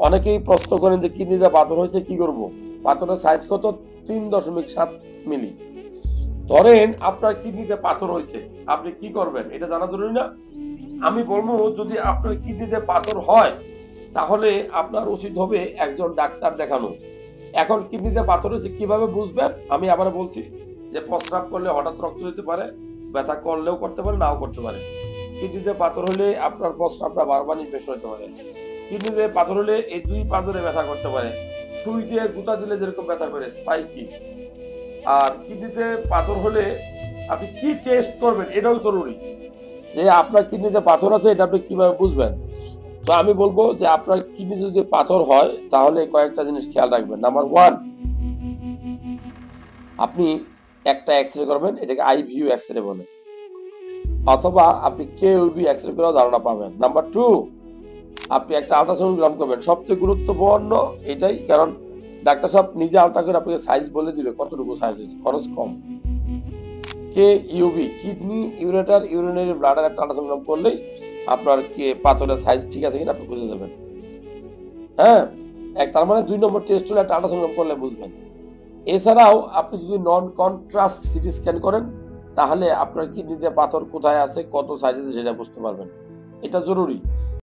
অনেকেই প্রশ্ন করেন যে কিডনিতে পাথর হয়েছে কি করব। পাথরের সাইজ কত? 3.7 মিলি। ধরেন আপনার কিডনিতে পাথর হয়েছে, আপনি কি করবেন এটা জানা জরুরি না? আমি বলবো যদি আপনার কিডনিতে পাথর হয় তাহলে আপনার উচিত হবে একজন ডাক্তার দেখানো। এখন কিডনিতে পাথর হয়েছে কিভাবে বুঝবেন? আমি আবার বলছি যে প্রস্রাব করলে হঠাৎ রক্ত দিতে পারে, ব্যথা করলেও করতে পারে, নাও করতে পারে। কিডনিতে পাথর হলে আপনার প্রস্রাবটা বারবার ইনফেকশন হতে পারে। কিডনিতে পাথর হলে এই দুই পাঁজরে ব্যথা করতে পারে, সুই দিয়ে গুঁতা দিলে যেরকম ব্যথা করে স্পাইকি। আর কিডনিতে পাথর হলে আপনি কি টেস্ট করবেন এটাও জরুরি, যে আপনার কিডনিতে পাথর আছে এটা আপনি কিভাবে বুঝবেন। তো আমি বলবো যে আপনার কিডনিতে যদি পাথর হয় তাহলে কয়েকটা জিনিস খেয়াল রাখবেন। নাম্বার ওয়ান, আপনি একটা এক্সরে করবেন, এটাকে আইভিইউ এক্সরে বলে, অথবা আপনি কেইউবি এক্সরে করেও ধারণা পাবেন। নাম্বার টু, আপনি একটা আল্ট্রাসোনোগ্রাম করবেন। সবচেয়ে গুরুত্বপূর্ণ এটাই, কারণ ডাক্তার সাহেব নিজে আলট্রা করে আপনাকে সাইজ বলে দিবে কতটুকু সাইজ হয়েছে, খরচ কম। কেইউবি, কিডনি ইউরেটার ইউরিনারি ব্লাডার একটা আল্ট্রাসোনোগ্রাম করলেই আপনার পাথরের সাইজ ঠিক আছে কিনা আপনি বুঝে যাবেন। হ্যাঁ, তার মানে 2 নম্বর টেস্ট হলে একটা আল্ট্রাসোনোগ্রাম করলে বুঝবেন। এছাড়াও আপনি যদি নন কন্ট্রাস্ট সিটি স্ক্যান করেন তাহলে আপনার কিডনিতে পাথর কোথায় আছে, কত সাইজ আছে সেটা বুঝতে পারবেন। এটা জরুরি।